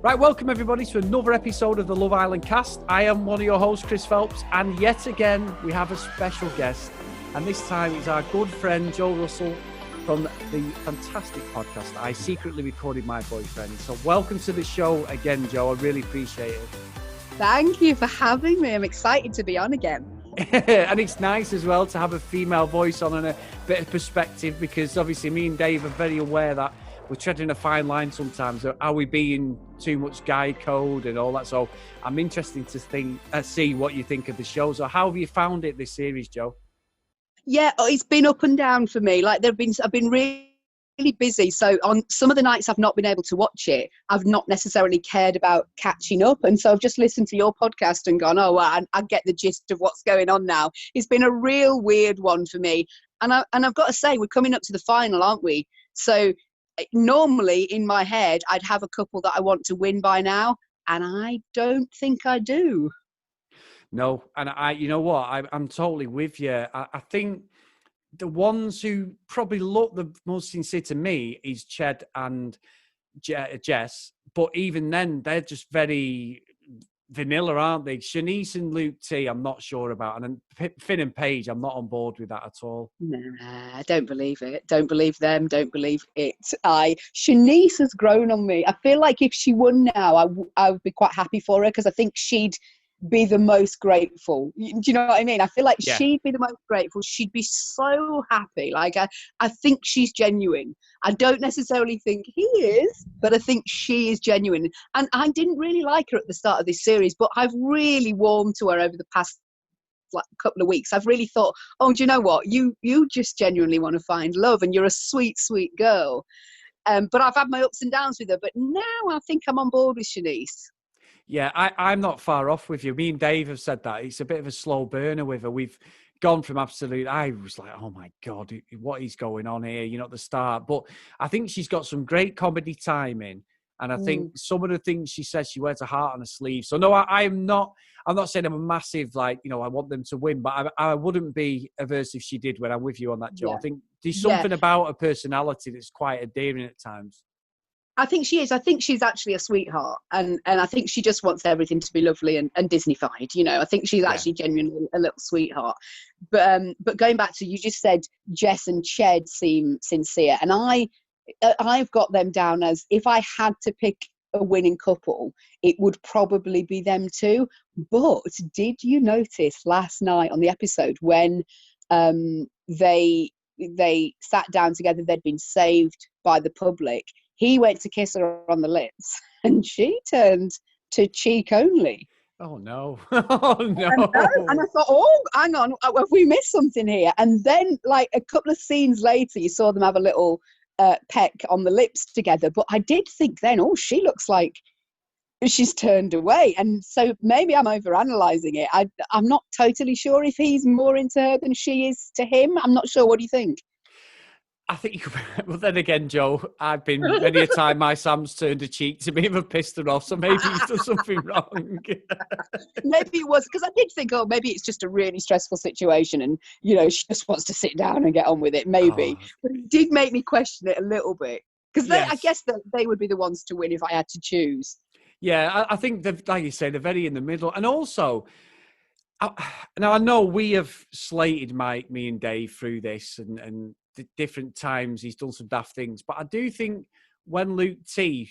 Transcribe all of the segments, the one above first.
Right, welcome everybody to another episode of the Love Island cast. I am one of your hosts, Chris Phelps, and yet again we have a special guest, and this time it's our good friend Joe Russell from the fantastic podcast I Secretly Recorded My Boyfriend. So welcome to the show again, Joe. I really appreciate it. Thank you for having me. I'm excited to be on again. And it's nice as well to have a female voice on and a bit of perspective, because obviously me and Dave are very aware that we're treading a fine line sometimes. Are we being too much guy code and all that? So I'm interested to see what you think of the show. So how have you found it, this series, Joe? Yeah, it's been up and down for me. Like I've been really busy. So on some of the nights I've not been able to watch it, I've not necessarily cared about catching up. And so I've just listened to your podcast and gone, oh, well, I get the gist of what's going on now. It's been a real weird one for me. And I've got to say, we're coming up to the final, aren't we? So normally in my head, I'd have a couple that I want to win by now, and I don't think I do. No, and you know what? I'm totally with you. I think the ones who probably look the most sincere to me is Ched and Jess, but even then, they're just very vanilla, aren't they? Shanice and Luke T, I'm not sure about, and then Finn and Paige, I'm not on board with that at all. Nah, don't believe it. Don't believe them. Don't believe it. Shanice has grown on me. I feel like if she won now, I would be quite happy for her, because I think she'd be the most grateful. Do you know what I mean? I feel like she'd be the most grateful. She'd be so happy. Like I think she's genuine. I don't necessarily think he is, but I think she is genuine. And I didn't really like her at the start of this series, but I've really warmed to her over the past couple of weeks. I've really thought, oh, do you know what? You just genuinely want to find love, and you're a sweet, sweet girl. But I've had my ups and downs with her. But now I think I'm on board with Shanice. Yeah, I'm not far off with you. Me and Dave have said that. It's a bit of a slow burner with her. We've gone from absolute, I was like, oh my God, what is going on here? You know, at the start. But I think she's got some great comedy timing. And I think some of the things she says, she wears a heart on her sleeve. So no, I'm not saying I'm a massive, like, you know, I want them to win, but I wouldn't be averse if she did when I'm with you on that, Joe. Yeah. I think there's something about her personality that's quite endearing at times. I think she is. I think she's actually a sweetheart, and I think she just wants everything to be lovely and Disneyfied. You know, I think she's actually genuinely a little sweetheart. But going back to, you just said Jess and Ched seem sincere, and I've got them down as, if I had to pick a winning couple, it would probably be them two. But did you notice last night on the episode when they sat down together, they'd been saved by the public? He went to kiss her on the lips, and she turned to cheek only. Oh, no. Oh, no. And I thought, oh, hang on, have we missed something here? And then, like, a couple of scenes later, you saw them have a little peck on the lips together. But I did think then, oh, she looks like she's turned away. And so maybe I'm overanalyzing it. I'm not totally sure if he's more into her than she is to him. I'm not sure. What do you think? I think, well, then again, Joe, I've been many a time my Sam's turned a cheek to me and I've pissed her off, so maybe he's done something wrong. Maybe it was, because I did think, oh, maybe it's just a really stressful situation and, you know, she just wants to sit down and get on with it, maybe. Oh. But it did make me question it a little bit, because I guess that they would be the ones to win if I had to choose. Yeah, I think, like you say, they're very in the middle. And also, now I know we have slated me and Dave through this and different times he's done some daft things, but I do think when Luke T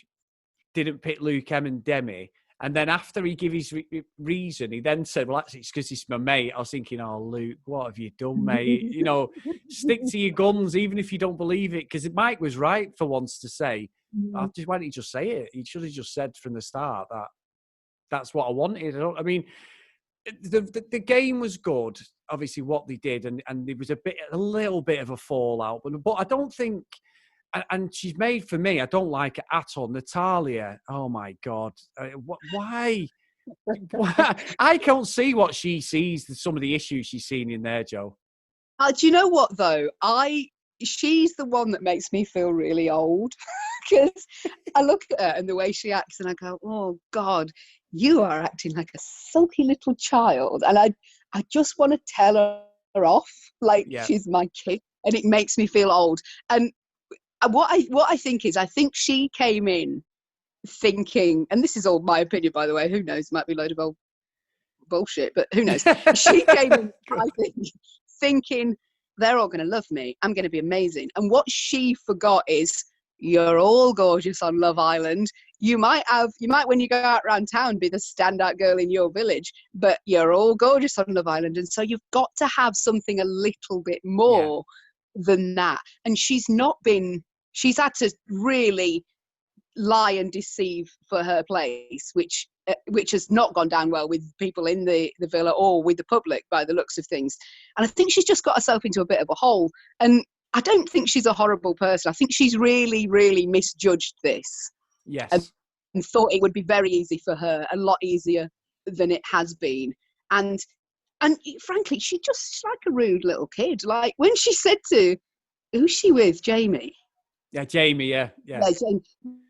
didn't pick Luke M and Demi, and then after he gave his reason, he then said, well, actually, it's because he's my mate. I was thinking, oh, Luke, what have you done, mate? You know, stick to your guns, even if you don't believe it, because Mike was right for once to say, why didn't he just say it? He should have just said from the start that that's what I wanted. I mean, the game was good, obviously, what they did, and there was a little bit of a fallout, but I don't think, and she's made for me, I don't like it at all. Natalia, oh my God, why? Why? I can't see what she sees, some of the issues she's seen in there, Joe. Do you know what though? She's the one that makes me feel really old. Because I look at her and the way she acts and I go, oh God, you are acting like a sulky little child. And I just want to tell her off like Yeah. she's my kid, and it makes me feel old. And what I think is, I think she came in thinking, and this is all my opinion, by the way, who knows, might be a load of old bullshit, but who knows. She came in, I think, thinking they're all going to love me, I'm going to be amazing. And what she forgot is, you're all gorgeous on Love Island. You might when you go out around town be the standout girl in your village, but you're all gorgeous on Love Island, and so you've got to have something a little bit more than that. And she's had to really lie and deceive for her place, which has not gone down well with people in the villa or with the public by the looks of things. And I think she's just got herself into a bit of a hole. And I don't think she's a horrible person. I think she's really, really misjudged this. Yes. And thought it would be very easy for her, a lot easier than it has been. And frankly, she's like a rude little kid. Like when she said to, who's she with, Jamie? Yeah, Jamie, yeah.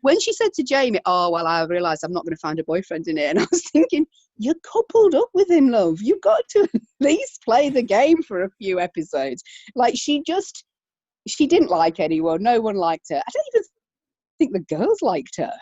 When she said to Jamie, oh, well, I realised I'm not going to find a boyfriend in it. And I was thinking, you're coupled up with him, love. You've got to at least play the game for a few episodes. Like, she didn't like anyone. No one liked her. I don't even think the girls liked her.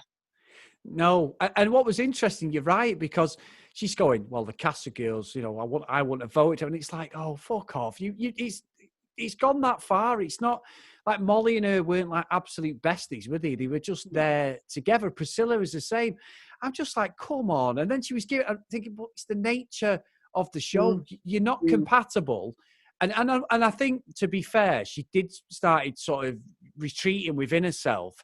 No. And what was interesting, you're right, because she's going, well, the cast of girls, I want to vote. And it's like, oh, fuck off. It's gone that far. It's not like Molly and her weren't like absolute besties, were they? They were just there together. Priscilla was the same. I'm just like, come on. And then she was I'm thinking, well, it's the nature of the show. You're not compatible. And I think, to be fair, she did started sort of retreating within herself.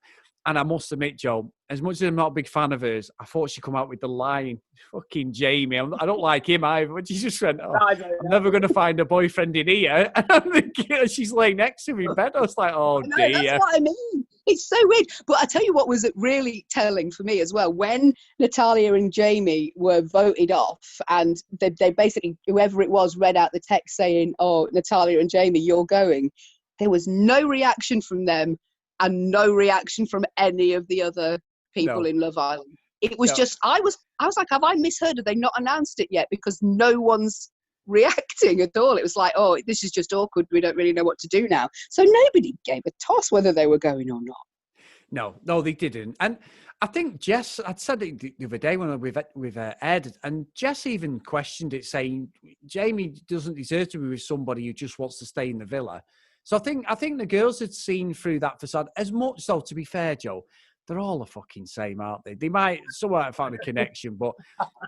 And I must admit, Joe, as much as I'm not a big fan of hers, I thought she'd come out with the line, fucking Jamie. I don't like him either. But she just went, I'm never going to find a boyfriend in here. And I'm thinking, she's laying next to me in bed. I was like, oh, dear. That's what I mean. It's so weird. But I tell you what was really telling for me as well, when Natalia and Jamie were voted off, and they basically, whoever it was, read out the text saying, oh, Natalia and Jamie, you're going. There was no reaction from them. And no reaction from any of the other people in Love Island. It was just, I was like, have I misheard? Have they not announced it yet? Because no one's reacting at all. It was like, oh, this is just awkward. We don't really know what to do now. So nobody gave a toss whether they were going or not. No, they didn't. And I think Jess, I'd said it the other day when with Ed, and Jess even questioned it, saying Jamie doesn't deserve to be with somebody who just wants to stay in the villa. So I think the girls had seen through that facade as much. So, to be fair, Joe, they're all the fucking same, aren't they? They might have found a connection, but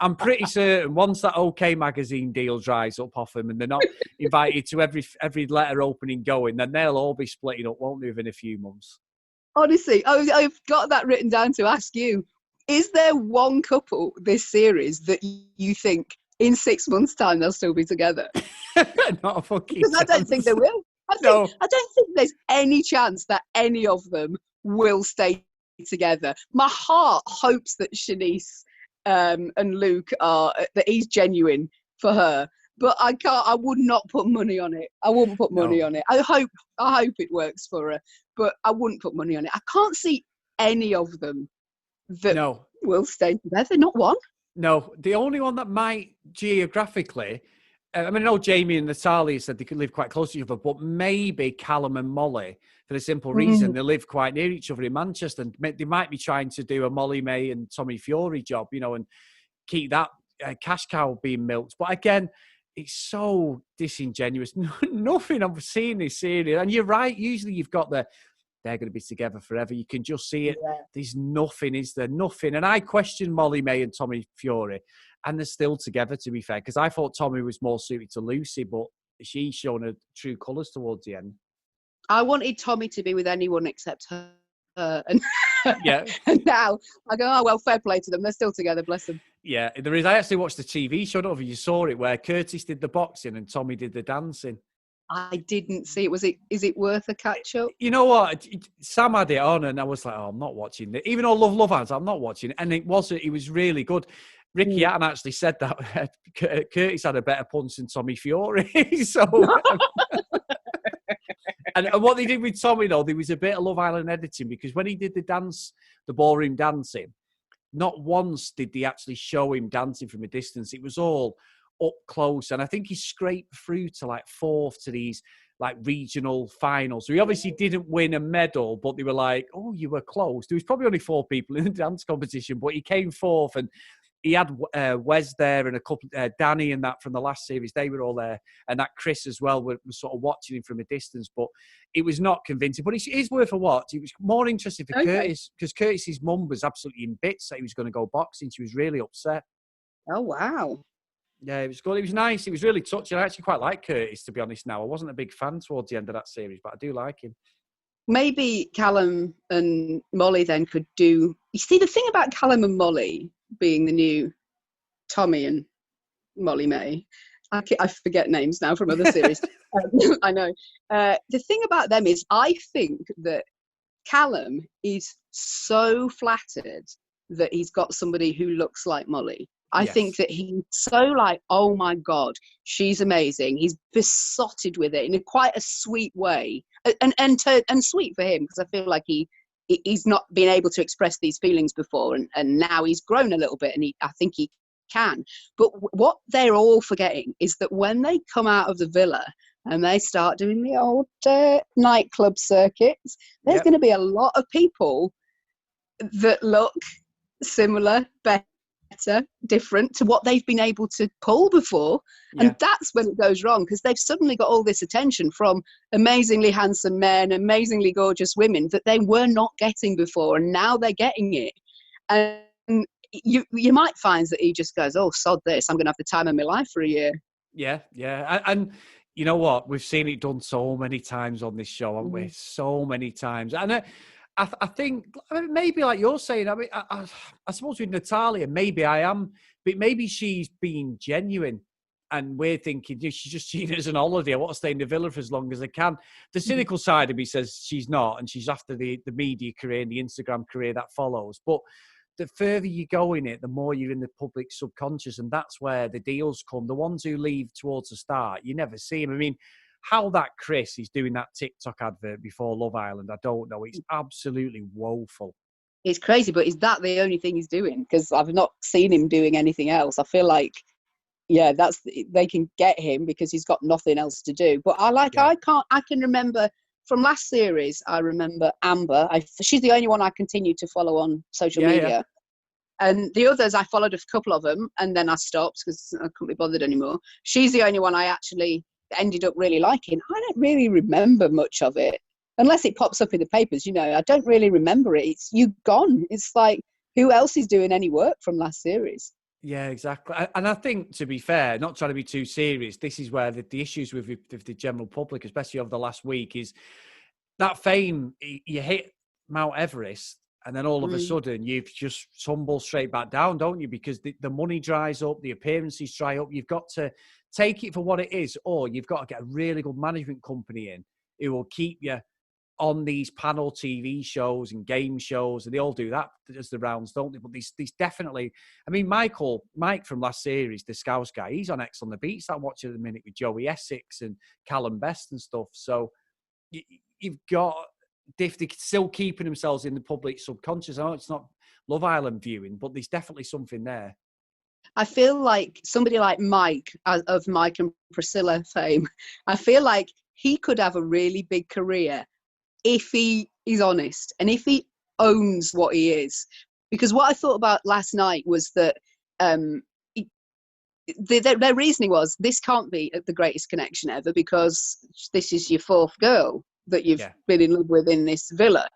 I'm pretty certain once that OK Magazine deal dries up off them and they're not invited to every letter opening going, then they'll all be splitting up, won't they, within a few months? Honestly, I've got that written down to ask you. Is there one couple this series that you think in 6 months' time they'll still be together? Not a fucking Because I don't think they will. I don't think there's any chance that any of them will stay together. My heart hopes that Shanice and Luke that he's genuine for her, but I would not put money on it. I wouldn't put money on it. I hope it works for her, but I wouldn't put money on it. I can't see any of them that will stay together. Not one. No, the only one that might geographically. I mean, I know Jamie and Natalia said they could live quite close to each other, but maybe Callum and Molly, for the simple reason they live quite near each other in Manchester, and they might be trying to do a Molly May and Tommy Fury job, and keep that cash cow being milked. But again, it's so disingenuous. Nothing I'm seeing this series. And you're right, usually you've got they're going to be together forever. You can just see it. Yeah. There's nothing, is there? Nothing. And I question Molly May and Tommy Fury. And they're still together, to be fair, because I thought Tommy was more suited to Lucy, but she's shown her true colours towards the end. I wanted Tommy to be with anyone except her. And, yeah. And now I go, oh, well, fair play to them. They're still together, bless them. Yeah, there is. I actually watched the TV show. I don't know if you saw it, where Curtis did the boxing and Tommy did the dancing. I didn't see it. Is it worth a catch-up? You know what? Sam had it on and I was like, oh, I'm not watching it. Even though I love Hands, I'm not watching it. And it was really good. Ricky Hatton actually said that Curtis had a better punch than Tommy Fury. So And what they did with Tommy, though, there was a bit of Love Island editing, because when he did the dance, the ballroom dancing, not once did they actually show him dancing from a distance. It was all up close. And I think he scraped through to like fourth to these like regional finals. So he obviously didn't win a medal, but they were like, oh, you were close. There was probably only 4 people in the dance competition, but he came fourth, and he had Wes there and a couple, Danny and that from the last series. They were all there, and that Chris as well was sort of watching him from a distance. But it was not convincing. But it's worth a watch. It was more interesting for Curtis, because Curtis's mum was absolutely in bits that he was going to go boxing. She was really upset. Oh, wow. Yeah, it was good. It was nice. It was really touching. I actually quite like Curtis, to be honest now. I wasn't a big fan towards the end of that series, but I do like him. Maybe Callum and Molly then could do... You see, the thing about Callum and Molly being the new Tommy and Molly May, I forget names now from other series. I know. The thing about them is I think that Callum is so flattered that he's got somebody who looks like Molly. I think that he's so like, oh my God, she's amazing. He's besotted with it in quite a sweet way, and sweet for him, because I feel like he's not been able to express these feelings before, and now he's grown a little bit, and I think he can. But what they're all forgetting is that when they come out of the villa and they start doing the old nightclub circuits, there's going to be a lot of people that look similar, better, different to what they've been able to pull before. And that's when it goes wrong, because they've suddenly got all this attention from amazingly handsome men, amazingly gorgeous women that they were not getting before, and now they're getting it. And you might find that he just goes, oh, sod this, I'm going to have the time of my life for a year. Yeah. And you know what? We've seen it done so many times on this show, haven't we? So many times. And I think maybe like you're saying, I mean, I suppose with Natalia, maybe I am, but maybe she's being genuine, and we're thinking she's just seen it as an holiday. I want to stay in the villa for as long as I can. The cynical side of me says she's not, and she's after the media career and the Instagram career that follows. But the further you go in it, the more you're in the public subconscious, and that's where the deals come. The ones who leave towards the start, you never see them. I mean, how that Chris is doing that TikTok advert before Love Island, I don't know. It's absolutely woeful. It's crazy, but is that the only thing he's doing? Because I've not seen him doing anything else. I feel like, they can get him because he's got nothing else to do. But I can remember from last series, I remember Amber. She's the only one I continue to follow on social media. Yeah. And the others, I followed a couple of them, and then I stopped because I couldn't be bothered anymore. She's the only one I actually ended up really liking. I don't really remember much of it, unless it pops up in the papers. I don't really remember it. It's gone. It's like, who else is doing any work from last series? Yeah, exactly. And I think, to be fair, not trying to be too serious, this is where the issues with the general public, especially over the last week, is that fame. You hit Mount Everest, and then all of a sudden you've just tumbled straight back down, don't you? Because the money dries up, the appearances dry up. You've got to take it for what it is, or you've got to get a really good management company in who will keep you on these panel TV shows and game shows, and they all do that as the rounds, don't they? But these definitely, I mean, Mike from last series, the Scouse guy, he's on X on the Beach. I'm watching at the minute with Joey Essex and Callum Best and stuff. So you've got, they're still keeping themselves in the public subconscious. I know it's not Love Island viewing, but there's definitely something there. I feel like somebody like Mike, of Mike and Priscilla fame, I feel like he could have a really big career if he is honest and if he owns what he is. Because what I thought about last night was that their reasoning was, this can't be the greatest connection ever because this is your fourth girl that you've been in love with in this villa.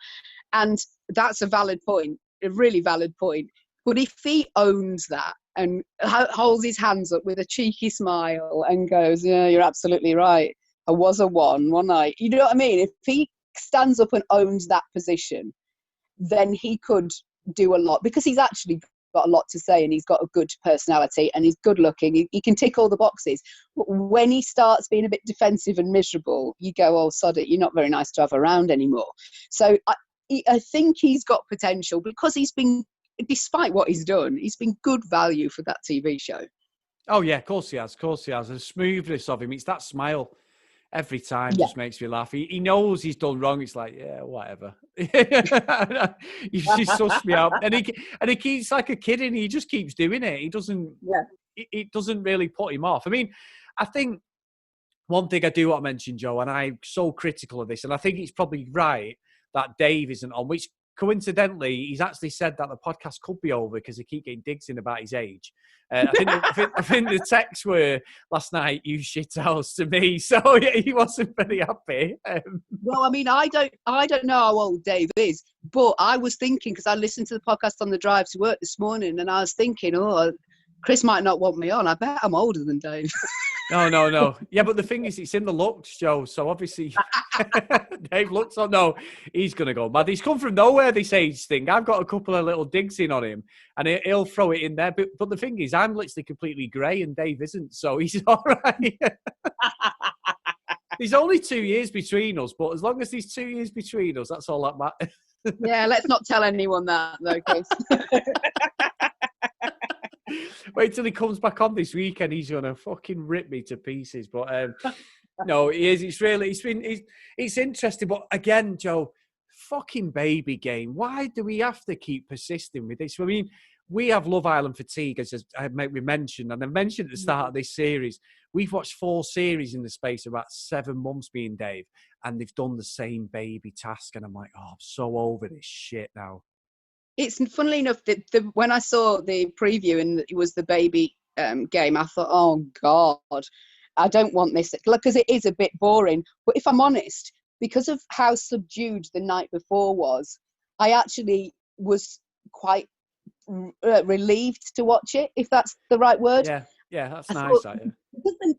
And that's a valid point, a really valid point. But if he owns that and holds his hands up with a cheeky smile and goes, yeah, you're absolutely right, I was a one night. You know what I mean? If he stands up and owns that position, then he could do a lot, because he's actually got a lot to say and he's got a good personality and he's good looking. He can tick all the boxes. But when he starts being a bit defensive and miserable, you go, oh, sod it, you're not very nice to have around anymore. So I think he's got potential, because he's been, despite what he's done, he's been good value for that TV show. Oh, yeah, of course he has. The smoothness of him, it's that smile. every time Yeah. just makes me laugh. He knows he's done wrong. It's like, yeah, whatever. You just suss me out, and he keeps like a kid, and he just keeps doing it. He doesn't. Yeah. It doesn't really put him off. I mean, I think one thing I do want to mention, Joe, and I'm so critical of this, and I think it's probably right that Dave isn't on, which coincidentally, he's actually said that the podcast could be over because he keep getting digs in about his age. I think the texts were last night, you shit house to me. So yeah, he wasn't very happy. Well, I mean, I don't know how old Dave is, but I was thinking, because I listened to the podcast on the drive to work this morning, and I was thinking, oh, Chris might not want me on. I bet I'm older than Dave. No. Yeah, but the thing is, it's in the looks, Joe. So obviously, Dave looks on. No, he's going to go mad. He's come from nowhere, this age thing. I've got a couple of little digs in on him, and he'll throw it in there. But the thing is, I'm literally completely grey, and Dave isn't. So he's all right. There's only 2 years between us, but as long as there's 2 years between us, that's all that matters. Yeah, let's not tell anyone that, though, Chris. Wait till he comes back on this weekend. He's gonna fucking rip me to pieces. But no, he is. It's interesting. But again, Joe, fucking baby game. Why do we have to keep persisting with this? I mean, we have Love Island fatigue, as we mentioned, and I mentioned at the start of this series. We've watched 4 series in the space of about 7 months, me and Dave, and they've done the same baby task. And I'm like, oh, I'm so over this shit now. It's funnily enough that when I saw the preview and it was the baby game, I thought, oh God, I don't want this, because it is a bit boring. But if I'm honest, because of how subdued the night before was, I actually was quite relieved to watch it, if that's the right word. Yeah, that's nice.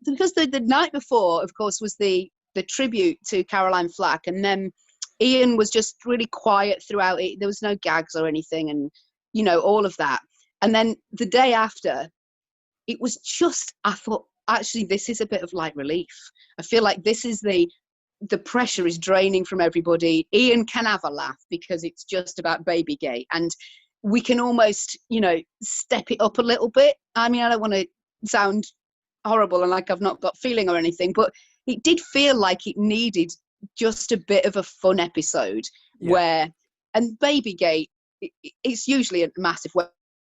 Because the night before, of course, was the tribute to Caroline Flack, and then Ian was just really quiet throughout it. There was no gags or anything, and all of that. And then the day after, it was just, I thought, actually, this is a bit of light relief. I feel like this is the pressure is draining from everybody. Ian can have a laugh because it's just about Babygate, and we can almost, step it up a little bit. I mean, I don't want to sound horrible and like I've not got feeling or anything, but it did feel like it needed just a bit of a fun episode where, and Babygate, it's usually a massive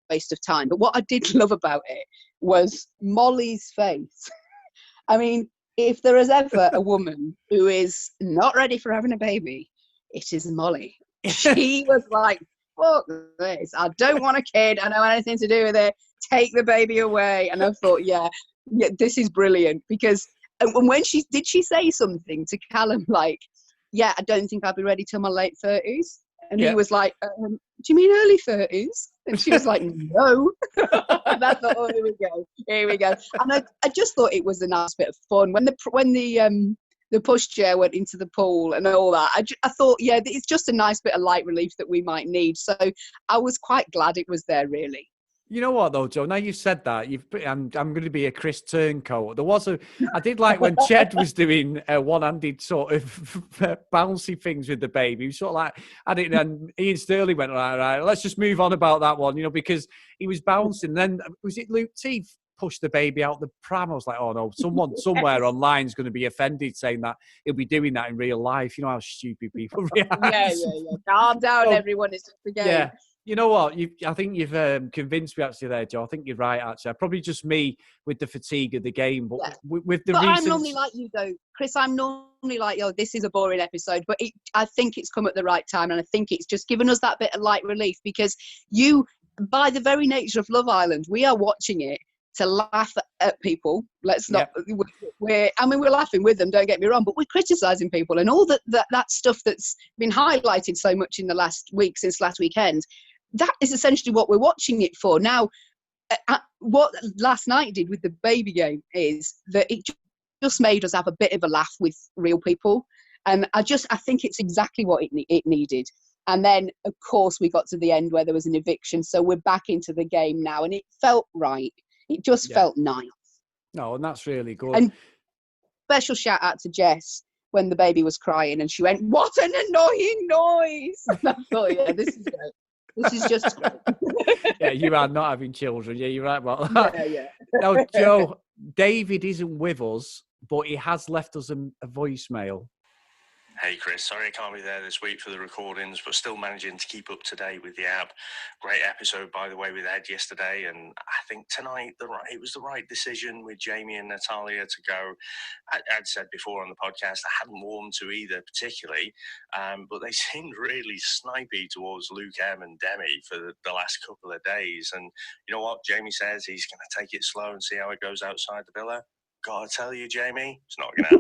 waste of time, but what I did love about it was Molly's face. I mean, if there is ever a woman who is not ready for having a baby, it is Molly. She was like, fuck this, I don't want a kid, I don't want anything to do with it, take the baby away. And I thought, yeah, this is brilliant, because and when she say something to Callum, like, yeah, I don't think I'll be ready till my late 30s. And he was like, do you mean early 30s? And she was like, no. And I thought, oh, here we go. And I just thought it was a nice bit of fun. When the pushchair went into the pool and all that, I thought, yeah, it's just a nice bit of light relief that we might need. So I was quite glad it was there, really. You know what though, Joe? Now you've said that, I'm going to be a Chris Turncoat. I did like when Ched was doing one-handed sort of bouncy things with the baby. He was sort of like, and Ian Sterling went, right, let's just move on about that one, because he was bouncing. Then was it Luke T pushed the baby out the pram? I was like, oh no, someone somewhere online is going to be offended saying that he'll be doing that in real life. You know how stupid people react. Yeah. Calm down, everyone. It's just a game. Yeah. You know what? I think you've convinced me actually there, Joe. I think you're right, actually. Probably just me with the fatigue of the game. But with the I'm normally like you, though. Chris, I'm normally like, this is a boring episode. But I think it's come at the right time. And I think it's just given us that bit of light relief. Because by the very nature of Love Island, we are watching it to laugh at people. Let's not. We're laughing with them, don't get me wrong, but we're criticising people and all that stuff that's been highlighted so much in the last week, since last weekend. That is essentially what we're watching it for. Now, what last night did with the baby game is that it just made us have a bit of a laugh with real people, and I think it's exactly what it needed. And then, of course, we got to the end where there was an eviction, so we're back into the game now, and it felt right. It just felt nice. No, and that's really good. And special shout out to Jess when the baby was crying, and she went, "What an annoying noise!" And I thought, yeah, this is great. This is just great. Yeah, you are not having children. Yeah, you're right about that. Yeah. Now, Joe, David isn't with us, but he has left us a voicemail. Hey Chris, sorry I can't be there this week for the recordings, but still managing to keep up to date with the app. Great episode, by the way, with Ed yesterday, and I think tonight it was the right decision with Jamie and Natalia to go. I'd said before on the podcast I hadn't warmed to either particularly, but they seemed really snipey towards Luke M and Demi for the last couple of days. And you know what? Jamie says he's going to take it slow and see how it goes outside the villa. Gotta tell you, Jamie, it's not going to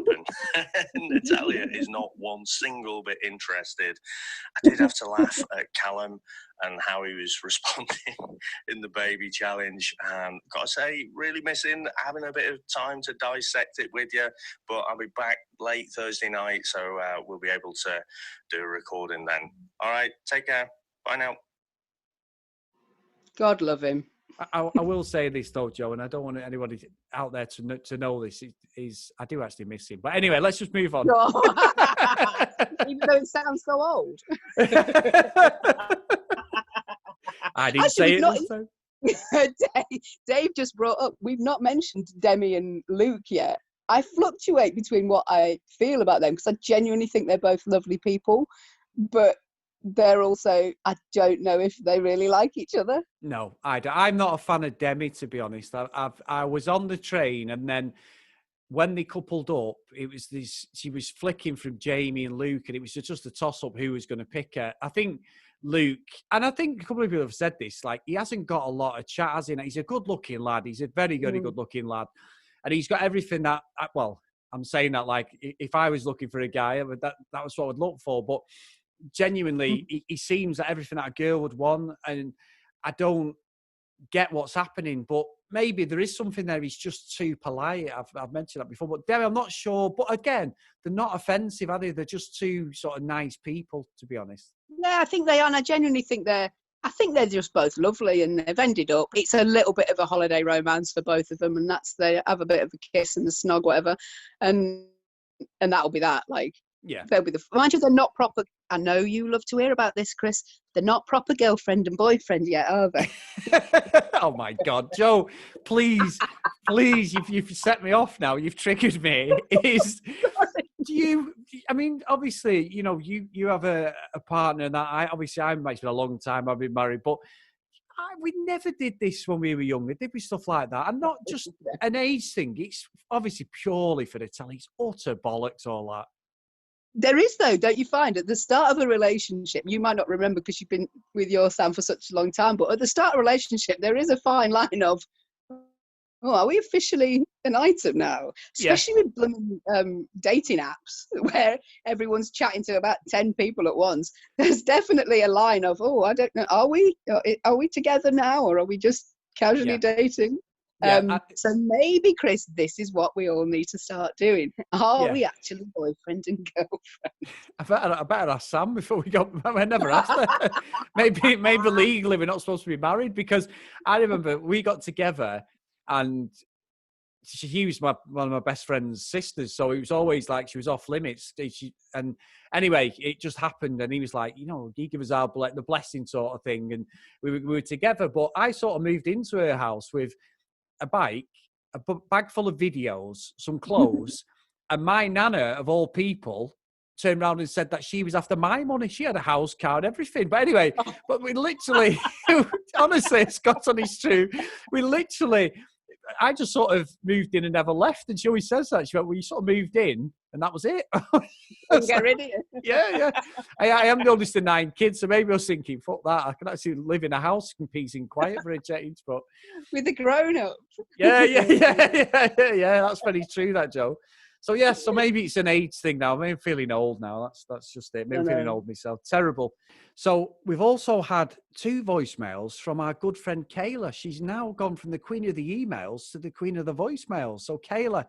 happen. Natalia is not one single bit interested. I did have to laugh at Callum and how he was responding in the baby challenge. Gotta say, really missing having a bit of time to dissect it with you. But I'll be back late Thursday night, so we'll be able to do a recording then. All right, take care. Bye now. God love him. I will say this though, Joe, and I don't want anybody out there to know this. Is I do actually miss him. But anyway, let's just move on. Even though it sounds so old. I didn't say it. Dave just brought up, we've not mentioned Demi and Luke yet. I fluctuate between what I feel about them because I genuinely think they're both lovely people, but they're also, I don't know if they really like each other. No, I'm not a fan of Demi, to be honest. I was on the train, and then when they coupled up, it was this. She was flicking from Jamie and Luke, and it was just a toss up who was going to pick her. I think Luke, and I think a couple of people have said this. Like, he hasn't got a lot of chat, has he? He's a good looking lad. He's a very good looking lad, and he's got everything that. Well, I'm saying that like if I was looking for a guy, that was what I'd look for, but. Genuinely, he seems that everything that a girl would want, and I don't get what's happening. But maybe there is something there. He's just too polite. I've mentioned that before, but Demi, I'm not sure. But again, they're not offensive, are they? They're just two sort of nice people, to be honest. Yeah, I think they are. And I genuinely think they're just both lovely, and they've ended up. It's a little bit of a holiday romance for both of them, and they have a bit of a kiss and a snog, whatever, and that'll be that. Like. Yeah, they'll be mind you, they're not proper. I know you love to hear about this, Chris. They're not proper girlfriend and boyfriend yet, are they? Oh my God, Joe! Please, you've set me off now. You've triggered me. I mean, obviously, you know, you have a partner that it's been a long time I've been married, but we never did this when we were younger, did we? Stuff like that, and not just an age thing. It's obviously purely for the telly. It's utter bollocks, all that. There is, though, don't you find, at the start of a relationship, you might not remember because you've been with your Sam for such a long time, but at the start of a relationship, there is a fine line of, are we officially an item now? Especially with blooming dating apps where everyone's chatting to about 10 people at once. There's definitely a line of, I don't know, are we together now, or are we just casually dating? So maybe, Chris, this is what we all need to start doing. Are we actually boyfriend and girlfriend? I better ask Sam before we go. I never asked her. maybe legally we're not supposed to be married, because I remember we got together and she was one of my best friend's sisters, so it was always like she was off limits. And anyway, it just happened, and he was like, you know, he gave us the blessing sort of thing, and we were together. But I sort of moved into her house with a bike, a bag full of videos, some clothes, and my nana, of all people, turned around and said that she was after my money. She had a house, car, and everything. But anyway, but we literally, honestly, Scott, on his true, I just sort of moved in and never left. And she always says that. She went, well, you sort of moved in and that was it. Get rid of you. Yeah. I am the oldest of 9 kids, so maybe I was thinking, fuck that. I can actually live in a house and peace and quiet for a change. But with the grown-up. Yeah. That's very true, that, Joe. So so maybe it's an age thing now. Maybe I'm feeling old now. That's just it. Maybe I'm feeling old myself. Terrible. So we've also had 2 voicemails from our good friend Kayla. She's now gone from the queen of the emails to the queen of the voicemails. So Kayla,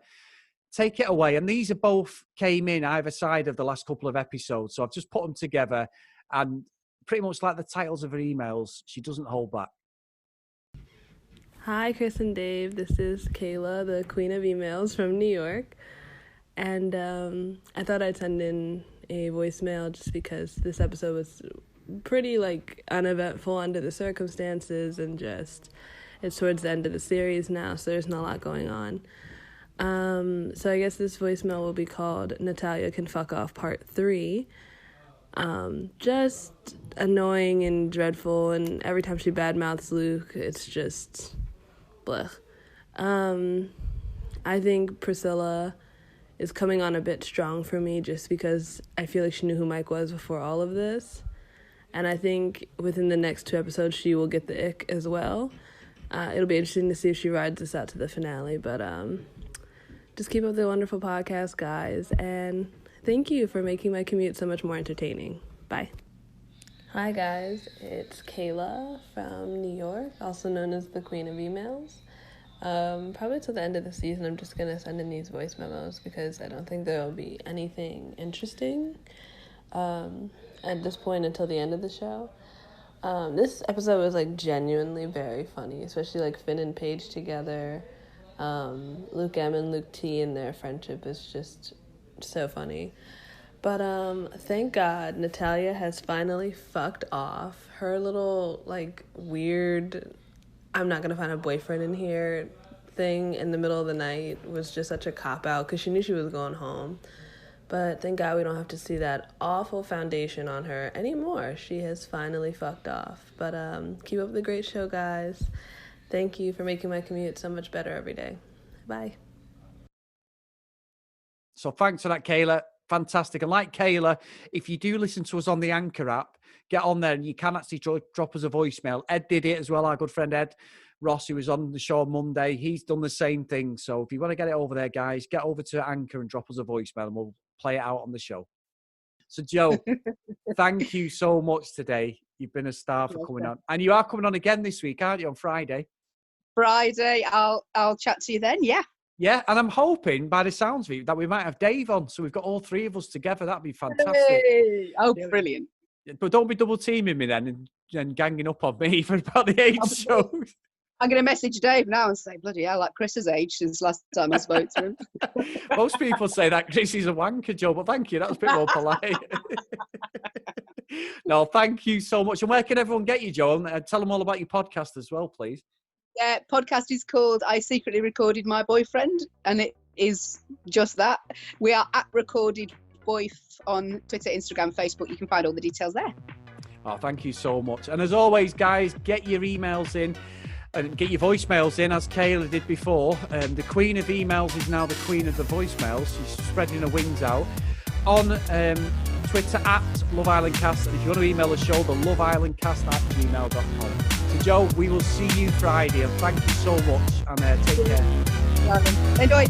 take it away. And these are both came in either side of the last couple of episodes. So I've just put them together, and pretty much like the titles of her emails, she doesn't hold back. Hi, Chris and Dave. This is Kayla, the queen of emails from New York. And I thought I'd send in a voicemail just because this episode was pretty, uneventful under the circumstances, and just it's towards the end of the series now, so there's not a lot going on. So I guess this voicemail will be called Natalia Can Fuck Off Part 3. Just annoying and dreadful, and every time she badmouths Luke, it's just blech. I think Priscilla is coming on a bit strong for me just because I feel like she knew who Mike was before all of this. And I think within the next 2 episodes, she will get the ick as well. It'll be interesting to see if she rides this out to the finale. But just keep up the wonderful podcast, guys. And thank you for making my commute so much more entertaining. Bye. Hi, guys. It's Kayla from New York, also known as the Queen of Emails. Probably till the end of the season, I'm just going to send in these voice memos because I don't think there will be anything interesting at this point until the end of the show. This episode was, like, genuinely very funny, especially, like, Finn and Paige together. Luke M and Luke T and their friendship is just so funny. But thank God Natalia has finally fucked off. Her little, like, weird, I'm not gonna find a boyfriend in here thing in the middle of the night was just such a cop-out because she knew she was going home. But thank God we don't have to see that awful foundation on her anymore. She has finally fucked off. But keep up the great show, guys. Thank you for making my commute so much better every day. Bye. So thanks for that, Kayla. Fantastic. And like Kayla, if you do listen to us on the Anchor app, get on there and you can actually drop us a voicemail. Ed did it as well, our good friend Ed Ross, who was on the show on Monday. He's done the same thing. So if you want to get it over there, guys, get over to Anchor and drop us a voicemail and we'll play it out on the show. So, Joe, thank you so much today. You've been a star for coming on. And you are coming on again this week, aren't you, on Friday? Friday, I'll chat to you then, yeah. Yeah, and I'm hoping, by the sounds of it, that we might have Dave on, so we've got all 3 of us together. That'd be fantastic. Hey! Oh, brilliant. But don't be double-teaming me then and ganging up on me for about the age shows. I'm going to message Dave now and say, bloody hell, like Chris's age since last time I spoke to him. Most people say that Chris is a wanker, Joe, but thank you. That was a bit more polite. No, thank you so much. And where can everyone get you, Joe? And tell them all about your podcast as well, please. Yeah, podcast is called I Secretly Recorded My Boyfriend, and it is just that. We are at Recorded Boyf on Twitter, Instagram, Facebook. You can find all the details there. Oh, thank you so much. And as always, guys, get your emails in and get your voicemails in, as Kayla did before. The Queen of Emails is now the Queen of the Voicemails. She's spreading her wings out. On Twitter, at Love Island Cast. And if you want to email the show, the loveislandcast@gmail.com. So, Joe, we will see you Friday. And thank you so much. And take care. Enjoy.